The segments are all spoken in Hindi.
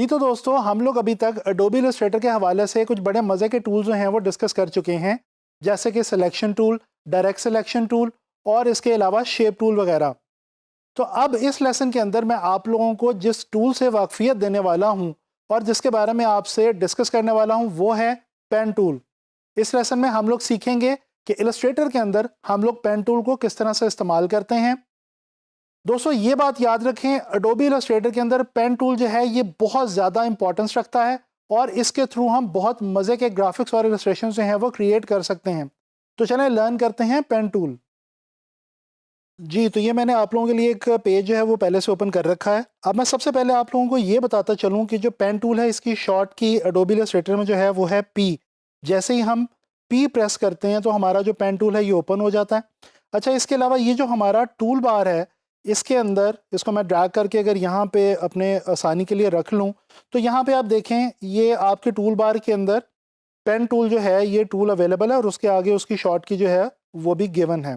जी तो दोस्तों, हम लोग अभी तक एडोबी इलस्ट्रेटर के हवाले से कुछ बड़े मज़े के टूल्स जो हैं वो डिस्कस कर चुके हैं, जैसे कि selection tool, direct selection tool और इसके अलावा शेप टूल वगैरह। तो अब इस लेसन के अंदर मैं आप लोगों को जिस टूल से वाकफियत देने वाला हूं और जिसके बारे में आपसे डिस्कस करने वाला हूं वो है पेन टूल। इस लेसन में हम लोग सीखेंगे कि इलस्ट्रेटर के अंदर हम लोग पेन टूल को किस तरह से इस्तेमाल करते हैं। दोस्तों ये बात याद रखें, एडोबी इलस्ट्रेटर के अंदर पेन टूल जो है ये बहुत ज़्यादा इंपॉर्टेंस रखता है और इसके थ्रू हम बहुत मज़े के ग्राफिक्स और इलस्ट्रेशन जो हैं वो क्रिएट कर सकते हैं। तो चलें लर्न करते हैं पेन टूल। जी, तो ये मैंने आप लोगों के लिए एक पेज जो है वो पहले से ओपन कर रखा है। अब मैं सबसे पहले आप लोगों को ये बताता चलूँ कि जो पेन टूल है इसकी शॉर्ट की एडोबी इलस्ट्रेटर में जो है वो है पी। जैसे ही हम पी प्रेस करते हैं तो हमारा जो पेन टूल है ये ओपन हो जाता है। अच्छा, इसके अलावा ये जो हमारा टूल बार है इसके अंदर इसको मैं ड्रैग करके अगर यहाँ पे अपने आसानी के लिए रख लूँ तो यहाँ पे आप देखें ये आपके टूल बार के अंदर पेन टूल जो है ये टूल अवेलेबल है और उसके आगे उसकी शॉर्ट की जो है वो भी गिवन है।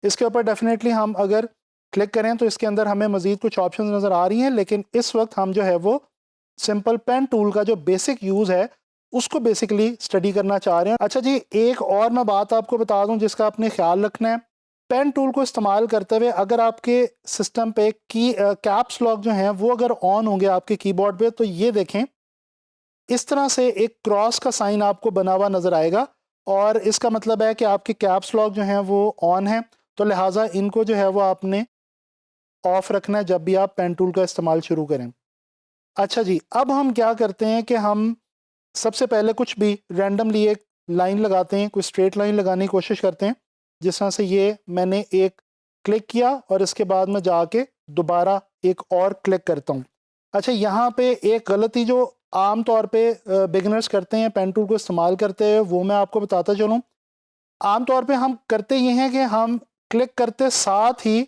इसके ऊपर डेफिनेटली हम अगर क्लिक करें तो इसके अंदर हमें मज़ीद कुछ ऑप्शंस नज़र आ रही हैं, लेकिन इस वक्त हम जो है वो सिंपल पेन टूल का जो बेसिक यूज़ है उसको बेसिकली स्टडी करना चाह रहे हैं। अच्छा जी, एक और मैं बात आपको बता दूं जिसका आपने ख्याल रखना है। पेन टूल को इस्तेमाल करते हुए अगर आपके सिस्टम पे की कैप्स लॉक जो हैं वो अगर ऑन होंगे आपके कीबोर्ड पे तो ये देखें इस तरह से एक क्रॉस का साइन आपको बना हुआ नज़र आएगा और इसका मतलब है कि आपके कैप्स लॉक जो हैं वो ऑन है। तो लिहाजा इनको जो है वो आपने ऑफ रखना है जब भी आप पेन टूल का इस्तेमाल शुरू करें। अच्छा जी, अब हम क्या करते हैं कि हम सबसे पहले कुछ भी रैंडमली एक लाइन लगाते हैं, कोई स्ट्रेट लाइन लगाने की कोशिश करते हैं। जिस तरह से ये मैंने एक क्लिक किया और इसके बाद में जाके दोबारा एक और क्लिक करता हूँ। अच्छा, यहाँ पे एक गलती जो आम तौर पे बिगिनर्स करते हैं पेन टूल को इस्तेमाल करते हैं वो मैं आपको बताता चलूँ। आम तौर पे हम करते ये हैं कि हम क्लिक करते साथ ही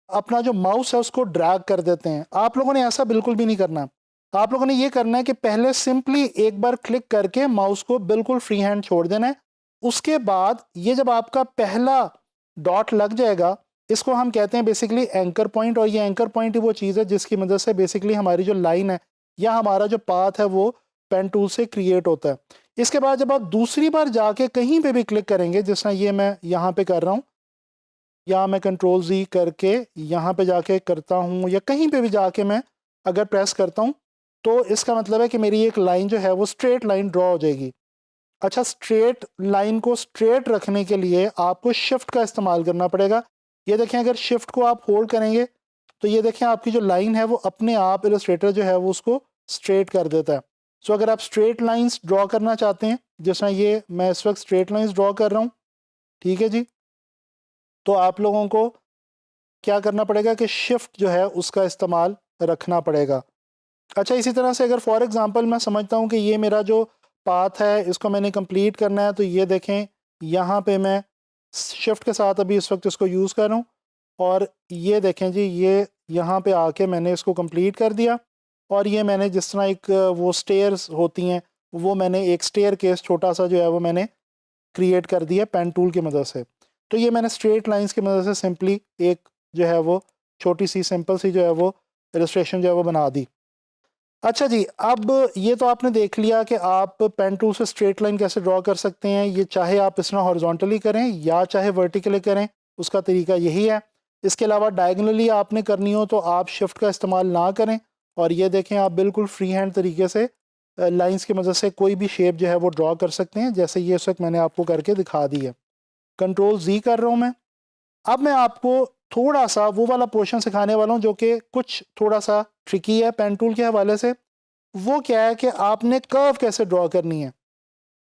अपना जो माउस है उसको ड्रैग कर देते हैं। आप लोगों ने ऐसा बिल्कुल भी नहीं करना। आप लोगों ने ये करना है कि पहले सिंपली एक बार क्लिक करके माउस को बिल्कुल फ्री हैंड छोड़ देना है। उसके बाद ये जब आपका पहला डॉट लग जाएगा इसको हम कहते हैं बेसिकली एंकर पॉइंट, और ये एंकर पॉइंट ही वो चीज़ है जिसकी मदद से बेसिकली हमारी जो लाइन है या हमारा जो पाथ है वो पेन टूल से क्रिएट होता है। इसके बाद जब आप दूसरी बार जाके कहीं पे भी क्लिक करेंगे, जिस तरह ये मैं यहाँ पे कर रहा हूँ या मैं कंट्रोल जी करके यहाँ पे जाके करता हूँ या कहीं पे भी जाके मैं अगर प्रेस करता हूँ तो इसका मतलब है कि मेरी एक लाइन जो है वो स्ट्रेट लाइन ड्रॉ हो जाएगी। अच्छा, स्ट्रेट लाइन को स्ट्रेट रखने के लिए आपको शिफ्ट का इस्तेमाल करना पड़ेगा। ये देखें, अगर शिफ्ट को आप होल्ड करेंगे तो ये देखें आपकी जो लाइन है वो अपने आप इलस्ट्रेटर जो है वो उसको स्ट्रेट कर देता है। सो अगर आप स्ट्रेट लाइंस ड्रॉ करना चाहते हैं, जिस तरह ये मैं इस वक्त स्ट्रेट लाइंस ड्रॉ कर रहा हूँ, ठीक है जी, तो आप लोगों को क्या करना पड़ेगा कि शिफ्ट जो है उसका इस्तेमाल रखना पड़ेगा। अच्छा, इसी तरह से अगर फॉर एग्जांपल मैं समझता हूँ कि ये मेरा जो पाथ है इसको मैंने कंप्लीट करना है, तो ये देखें यहाँ पे मैं शिफ्ट के साथ अभी इस वक्त इसको यूज़ कर रहा हूँ और ये देखें जी, ये यहाँ पे आके मैंने इसको कंप्लीट कर दिया। और ये मैंने जिस तरह एक वो स्टेयर्स होती हैं वो मैंने एक स्टेयर केस छोटा सा जो है वो मैंने क्रिएट कर दिया पेन टूल की मदद से। तो ये मैंने स्ट्रेट लाइंस की मदद से सिंपली एक जो है वो छोटी सी सिंपल सी जो है वो इलस्ट्रेशन जो है वो बना दी। अच्छा जी, अब ये तो आपने देख लिया कि आप पेन टूल से स्ट्रेट लाइन कैसे ड्रॉ कर सकते हैं। ये चाहे आप इस तरह हॉरिजॉन्टली करें या चाहे वर्टिकली करें, उसका तरीका यही है। इसके अलावा डायगनली आपने करनी हो तो आप शिफ्ट का इस्तेमाल ना करें और ये देखें आप बिल्कुल फ्री हैंड तरीके से लाइंस की मदद से कोई भी शेप जो है वो ड्रॉ कर सकते हैं, जैसे ये इस वक्त मैंने आपको करके दिखा दी है। कंट्रोल जी कर रहा हूँ मैं। अब मैं आपको थोड़ा सा वो वाला पोर्शन सिखाने वाला हूँ जो कि कुछ थोड़ा सा ट्रिकी है पेन टूल के हवाले से। वो क्या है कि आपने कर्व कैसे ड्रॉ करनी है।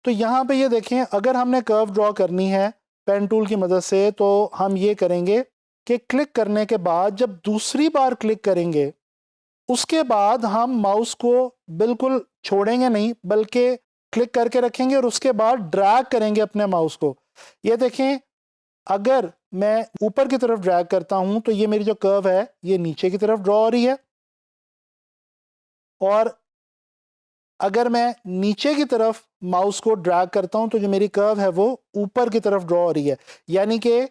तो यहाँ पे ये देखें, अगर हमने कर्व ड्रॉ करनी है पेन टूल की मदद से तो हम ये करेंगे कि क्लिक करने के बाद जब दूसरी बार क्लिक करेंगे उसके बाद हम माउस को बिल्कुल छोड़ेंगे नहीं बल्कि क्लिक करके रखेंगे और उसके बाद ड्रैग करेंगे अपने माउस को। ये देखें, अगर मैं ऊपर की तरफ ड्रैग करता हूं तो ये मेरी जो कर्व है ये नीचे की तरफ ड्रॉ हो रही है, और अगर मैं नीचे की तरफ माउस को ड्रैग करता हूं तो जो मेरी कर्व है वो ऊपर की तरफ ड्रॉ हो रही है। यानी कि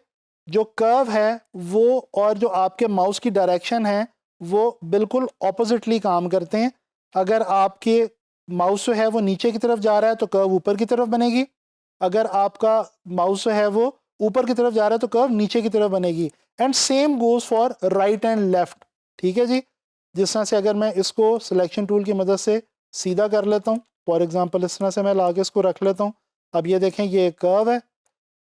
जो कर्व है वो और जो आपके माउस की डायरेक्शन है वो बिल्कुल ऑपोजिटली काम करते हैं। अगर आपके माउस जो है वो नीचे की तरफ जा रहा है तो कर्व ऊपर की तरफ बनेगी, अगर आपका माउस जो है वो ऊपर की तरफ जा रहा है तो कर्व नीचे की तरफ बनेगी। And same goes for right and left. ठीक है जी, जिस तरह से अगर मैं इसको सिलेक्शन टूल की मदद से सीधा कर लेता हूँ, फॉर एग्जांपल इस तरह से मैं लाके इसको रख लेता हूँ। अब ये देखें ये एक कर्व है,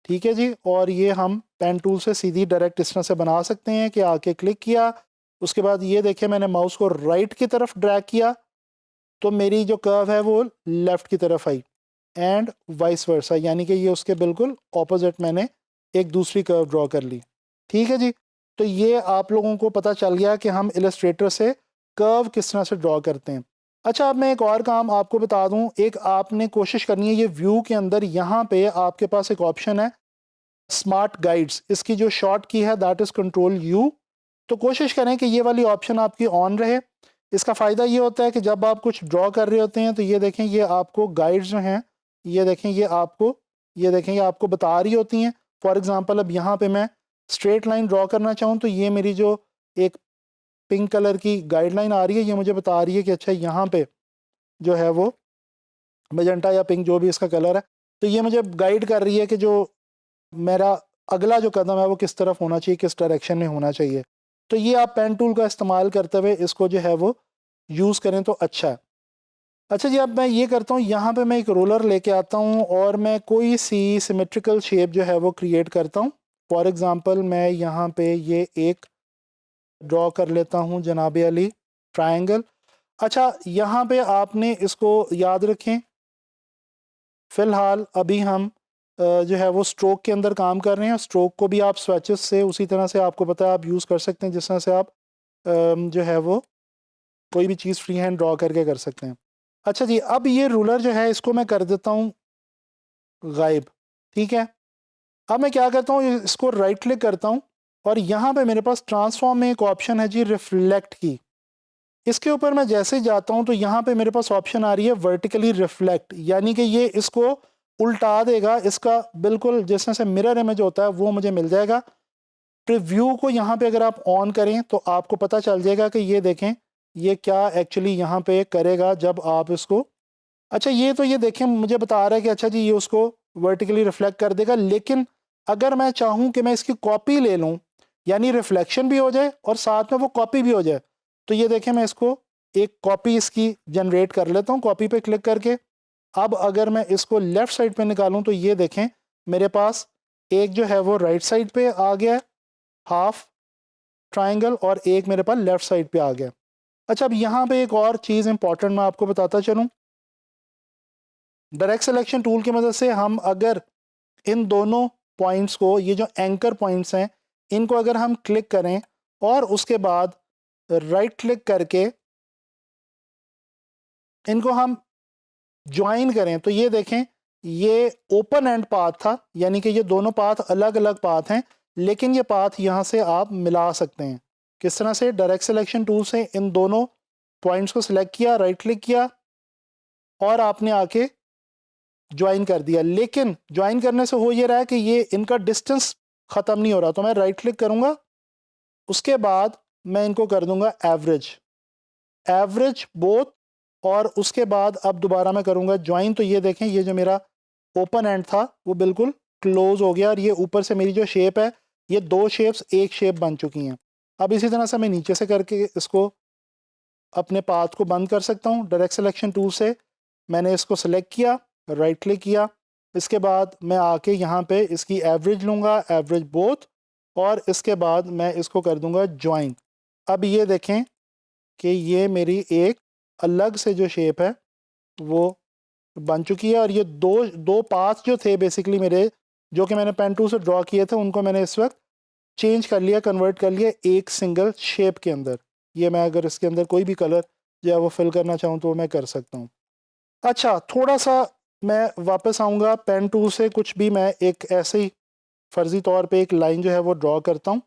ठीक है जी, और ये हम पेन टूल से सीधी डायरेक्ट इस तरह से बना सकते हैं कि आके क्लिक किया, उसके बाद ये देखें मैंने माउस को राइट की तरफ ड्रैग किया तो मेरी जो कर्व है वो लेफ़्ट की तरफ आई, एंड वाइस वर्सा, यानी कि ये उसके बिल्कुल ऑपोजिट मैंने एक दूसरी कर्व ड्रॉ कर ली। ठीक है जी, तो ये आप लोगों को पता चल गया कि हम इलस्ट्रेटर से कर्व किस तरह से ड्रॉ करते हैं। अच्छा, अब मैं एक और काम आपको बता दूं, एक आपने कोशिश करनी है, ये व्यू के अंदर यहाँ पे आपके पास एक ऑप्शन है स्मार्ट गाइड्स, इसकी जो शॉर्ट की है दैट इज़ कंट्रोल यू। तो कोशिश करें कि ये वाली ऑप्शन आपकी ऑन रहे। इसका फ़ायदा ये होता है कि जब आप कुछ ड्रॉ कर रहे होते हैं तो ये देखें ये आपको गाइड्स जो हैं, ये देखें ये देखें ये आपको बता रही होती हैं। फॉर एग्जांपल अब यहाँ पे मैं स्ट्रेट लाइन ड्रॉ करना चाहूँ तो ये मेरी जो एक पिंक कलर की गाइडलाइन आ रही है, ये मुझे बता रही है कि अच्छा यहाँ पे जो है वो मजेंटा या पिंक जो भी इसका कलर है, तो ये मुझे गाइड कर रही है कि जो मेरा अगला जो कदम है वो किस तरफ होना चाहिए, किस डायरेक्शन में होना चाहिए। तो ये आप पेन टूल का इस्तेमाल करते हुए इसको जो है वो यूज़ करें तो अच्छा है। अच्छा जी, अब मैं ये करता हूँ, यहाँ पे मैं एक रोलर लेके आता हूँ और मैं कोई सी सिमेट्रिकल शेप जो है वो क्रिएट करता हूँ। फॉर एग्ज़ाम्पल मैं यहाँ पे ये एक ड्रॉ कर लेता हूँ जनाबे अली ट्रायंगल। अच्छा, यहाँ पे आपने इसको याद रखें, फ़िलहाल अभी हम जो है वो स्ट्रोक के अंदर काम कर रहे हैं। स्ट्रोक को भी आप स्वेचेस से उसी तरह से आपको पता है आप यूज़ कर सकते हैं जिस तरह से आप जो है वो कोई भी चीज़ फ्री हैंड ड्रॉ करके कर सकते हैं। अच्छा जी, अब ये रूलर जो है इसको मैं कर देता हूँ गायब। ठीक है, अब मैं क्या करता हूँ, इसको राइट क्लिक करता हूँ और यहाँ पे मेरे पास ट्रांसफॉर्म में एक ऑप्शन है जी रिफ्लेक्ट की। इसके ऊपर मैं जैसे ही जाता हूँ तो यहाँ पे मेरे पास ऑप्शन आ रही है वर्टिकली रिफ्लेक्ट, यानी कि ये इसको उल्टा देगा, इसका बिल्कुल जिस तरह से मिरर इमेज होता है वो मुझे मिल जाएगा। प्रीव्यू को यहाँ पे अगर आप ऑन करें तो आपको पता चल जाएगा कि ये देखें ये क्या एक्चुअली यहाँ पे करेगा जब आप इसको, अच्छा ये तो ये देखें मुझे बता रहा है कि अच्छा जी ये उसको वर्टिकली रिफ्लेक्ट कर देगा, लेकिन अगर मैं चाहूँ कि मैं इसकी कॉपी ले लूँ, यानी रिफ्लेक्शन भी हो जाए और साथ में वो कॉपी भी हो जाए, तो ये देखें मैं इसको एक कॉपी इसकी जनरेट कर लेता हूँ कॉपी पे क्लिक करके। अब अगर मैं इसको लेफ़्ट साइड पे निकालूँ तो ये देखें मेरे पास एक जो है वो राइट साइड पे आ गया हाफ ट्राइंगल और एक मेरे पास लेफ़्ट साइड पे आ गया। अच्छा, अब यहाँ पे एक और चीज़ इंपॉर्टेंट मैं आपको बताता चलूँ, डायरेक्ट सिलेक्शन टूल की मदद से हम अगर इन दोनों पॉइंट्स को, ये जो एंकर पॉइंट्स हैं, इनको अगर हम क्लिक करें और उसके बाद राइट क्लिक करके इनको हम ज्वाइन करें तो ये देखें ये ओपन एंड पाथ था, यानी कि ये दोनों पाथ अलग अलग पाथ हैं, लेकिन ये पाथ यहाँ से आप मिला सकते हैं। किस तरह से, डायरेक्ट सिलेक्शन टूल से इन दोनों पॉइंट्स को सिलेक्ट किया, राइट क्लिक किया और आपने आके ज्वाइन कर दिया, लेकिन ज्वाइन करने से हो ये रहा है कि ये इनका डिस्टेंस ख़त्म नहीं हो रहा। तो मैं राइट क्लिक करूँगा, उसके बाद मैं इनको कर दूंगा एवरेज, एवरेज बोथ, और उसके बाद अब दोबारा मैं करूँगा ज्वाइन। तो ये देखें ये जो मेरा ओपन एंड था वो बिल्कुल क्लोज हो गया और ये ऊपर से मेरी जो शेप है ये दो शेप्स एक शेप बन चुकी हैं। अब इसी तरह से मैं नीचे से करके इसको अपने पाथ को बंद कर सकता हूँ। डायरेक्ट सिलेक्शन टूल से मैंने इसको सेलेक्ट किया, राइट क्लिक किया, इसके बाद मैं आके यहाँ पे इसकी एवरेज लूँगा, एवरेज बोथ, और इसके बाद मैं इसको कर दूँगा ज्वाइन। अब ये देखें कि ये मेरी एक अलग से जो शेप है वो बन चुकी है और ये दो दो पाथ जो थे बेसिकली मेरे, जो कि मैंने पेन टूल से ड्रॉ किए थे, उनको मैंने इस वक्त चेंज कर लिया, कन्वर्ट कर लिया एक सिंगल शेप के अंदर। ये मैं अगर इसके अंदर कोई भी कलर जो है वो फिल करना चाहूँ तो मैं कर सकता हूँ। अच्छा, थोड़ा सा मैं वापस आऊँगा पेन टूल से, कुछ भी मैं एक ऐसे ही फ़र्ज़ी तौर पे एक लाइन जो है वो ड्रॉ करता हूँ।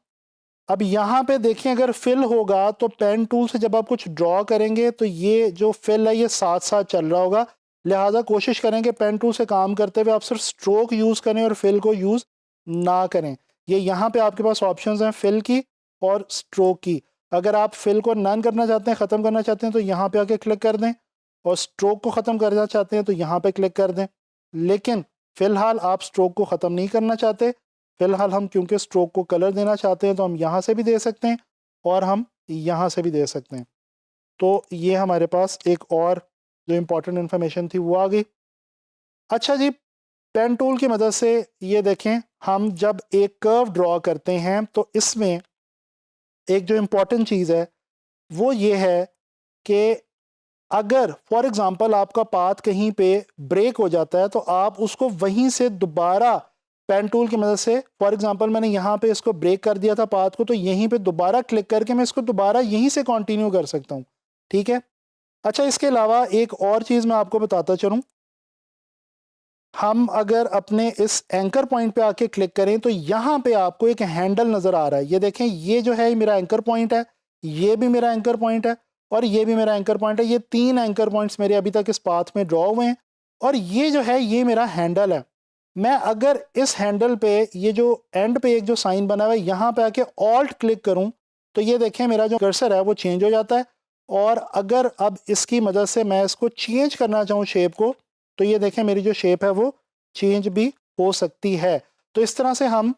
अब यहाँ पे देखें अगर फिल होगा तो पेन टूल से जब आप कुछ ड्रॉ करेंगे तो ये जो फिल है ये साथ साथ चल रहा होगा, लिहाजा कोशिश करें कि पेन टूल से काम करते हुए आप सिर्फ स्ट्रोक यूज़ करें और फिल को यूज़ ना करें। ये यहाँ पे आपके पास ऑप्शंस हैं फिल की और स्ट्रोक की। अगर आप फिल को नन करना चाहते हैं, ख़त्म करना चाहते हैं, तो यहाँ पे आके क्लिक कर दें, और स्ट्रोक को ख़त्म करना चाहते हैं तो यहाँ पे क्लिक कर दें। लेकिन फ़िलहाल आप स्ट्रोक को ख़त्म नहीं करना चाहते, फ़िलहाल हम क्योंकि स्ट्रोक को कलर देना चाहते हैं तो हम यहाँ से भी दे सकते हैं और हम यहाँ से भी दे सकते हैं। तो ये हमारे पास एक और जो इम्पोर्टेंट इन्फॉर्मेशन थी वो आ गई। अच्छा जी, पेन टूल की मदद से ये देखें, हम जब एक कर्व ड्रॉ करते हैं तो इसमें एक जो इम्पोर्टेंट चीज़ है वो ये है कि अगर फॉर एग्ज़ाम्पल आपका पाथ कहीं पे ब्रेक हो जाता है तो आप उसको वहीं से दोबारा पेन टूल की मदद से, फॉर एग्ज़ाम्पल मैंने यहाँ पे इसको ब्रेक कर दिया था पाथ को, तो यहीं पे दोबारा क्लिक करके मैं इसको दोबारा यहीं से कंटिन्यू कर सकता हूँ। ठीक है। अच्छा, इसके अलावा एक और चीज़ मैं आपको बताता चलूँ, हम अगर अपने इस एंकर पॉइंट पे आके क्लिक करें तो यहाँ पे आपको एक हैंडल नज़र आ रहा है। ये देखें, ये जो है मेरा एंकर पॉइंट है, ये भी मेरा एंकर पॉइंट है और ये भी मेरा एंकर पॉइंट है। ये 3 एंकर पॉइंट्स मेरे अभी तक इस पाथ में ड्रॉ हुए हैं और ये जो है ये मेरा हैंडल है। मैं अगर इस हैंडल पे, ये जो एंड पे एक जो साइन बना हुआ है, यहाँ पे आके ऑल्ट क्लिक करूँ तो ये देखें मेरा जो कर्सर है वो चेंज हो जाता है। और अगर अब इसकी मदद से मैं इसको चेंज करना चाहूँ शेप को, तो ये देखें मेरी जो शेप है वो चेंज भी हो सकती है। तो इस तरह से हम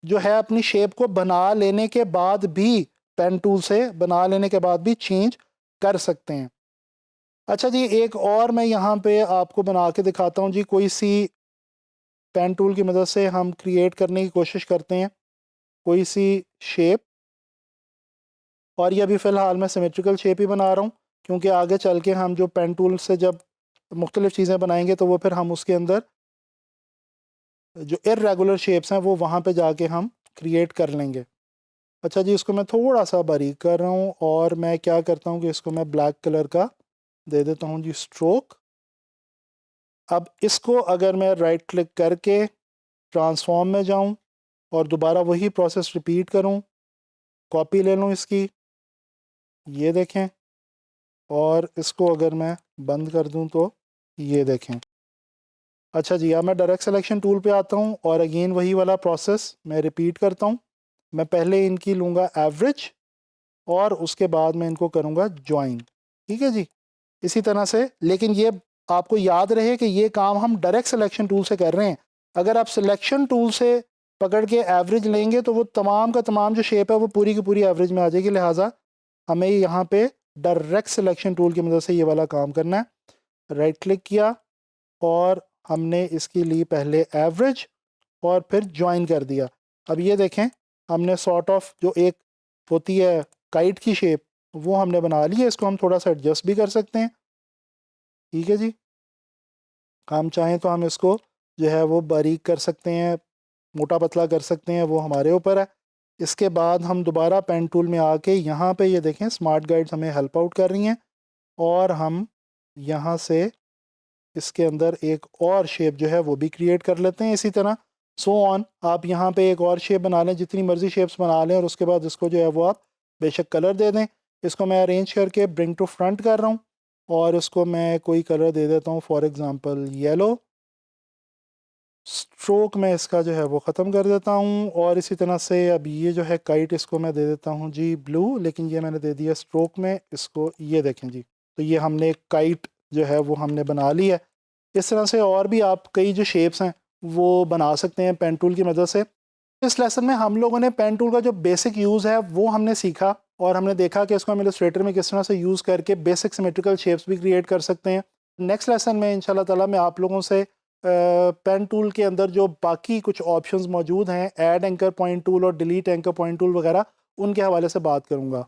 जो है अपनी शेप को बना लेने के बाद भी, पेन टूल से बना लेने के बाद भी चेंज कर सकते हैं। अच्छा जी, एक और मैं यहाँ पे आपको बना के दिखाता हूँ जी। कोई सी पेन टूल की मदद से हम क्रिएट करने की कोशिश करते हैं कोई सी शेप, और ये अभी फ़िलहाल मैं सिमेट्रिकल शेप ही बना रहा हूँ क्योंकि आगे चल के हम जो पेन टूल से जब मुख्तलिफ़ चीज़ें बनाएंगे तो वो फिर हम उसके अंदर जो इर्रेगुलर शेप्स हैं वो वहाँ पे जाके हम क्रिएट कर लेंगे। अच्छा जी, इसको मैं थोड़ा सा बारीक कर रहा हूँ और मैं क्या करता हूँ कि इसको मैं ब्लैक कलर का दे देता हूँ जी स्ट्रोक। अब इसको अगर मैं राइट क्लिक करके ट्रांसफॉर्म में जाऊँ और दोबारा वही प्रोसेस रिपीट करूँ, कॉपी ले लूँ इसकी, ये देखें, और इसको अगर मैं बंद कर दूँ तो ये देखें। अच्छा जी, अब मैं डायरेक्ट सिलेक्शन टूल पे आता हूँ और अगेन वही वाला प्रोसेस मैं रिपीट करता हूँ। मैं पहले इनकी लूँगा एवरेज और उसके बाद मैं इनको करूँगा ज्वाइन। ठीक है जी, इसी तरह से। लेकिन ये आपको याद रहे कि ये काम हम डायरेक्ट सिलेक्शन टूल से कर रहे हैं। अगर आप सिलेक्शन टूल से पकड़ के एवरेज लेंगे तो वो तमाम का तमाम जो शेप है वो पूरी की पूरी एवरेज में आ जाएगी। लिहाजा हमें यहाँ पे डायरेक्ट सिलेक्शन टूल की मदद से ये वाला काम करना है। राइट क्लिक किया और हमने इसकी ली पहले एवरेज और फिर ज्वाइन कर दिया। अब ये देखें, हमने सॉर्ट ऑफ जो एक होती है काइट की शेप वो हमने बना ली है। इसको हम थोड़ा सा एडजस्ट भी कर सकते हैं। ठीक है जी, हम चाहें तो हम इसको जो है वो बारीक कर सकते हैं, मोटा पतला कर सकते हैं, वो हमारे ऊपर है। इसके बाद हम दोबारा पेन टूल में आके यहाँ पे ये देखें स्मार्ट गाइड्स हमें हेल्प आउट कर रही हैं और हम यहाँ से इसके अंदर एक और शेप जो है वो भी क्रिएट कर लेते हैं। इसी तरह सो ऑन, आप यहाँ पे एक और शेप बना लें, जितनी मर्जी शेप्स बना लें, और उसके बाद इसको जो है वो आप बेशक कलर दे दें। इसको मैं अरेंज करके ब्रिंग टू फ्रंट कर रहा हूँ और इसको मैं कोई कलर दे देता हूँ, फॉर एग्ज़ाम्पल येलो। स्ट्रोक में इसका जो है वो ख़त्म कर देता हूँ और इसी तरह से अब ये जो है काइट, इसको मैं दे देता हूँ जी ब्लू, लेकिन ये मैंने दे दिया स्ट्रोक में। इसको ये देखें जी, तो ये हमने एक काइट जो है वो हमने बना ली है। इस तरह से और भी आप कई जो शेप्स हैं वो बना सकते हैं पेन टूल की मदद से। इस लेसन में हम लोगों ने पेन टूल का जो बेसिक यूज़ है वो हमने सीखा और हमने देखा कि इसको हम इलस्ट्रेटर में किस तरह से यूज़ करके बेसिक सिमेट्रिकल शेप्स भी क्रिएट कर सकते हैं। नेक्स्ट लेसन में इंशाल्लाह ताला मैं आप लोगों से पेन टूल के अंदर जो बाकी कुछ ऑप्शंस मौजूद हैं, ऐड एंकर पॉइंट टूल और डिलीट एंकर पॉइंट टूल वगैरह, उनके हवाले से बात करूँगा।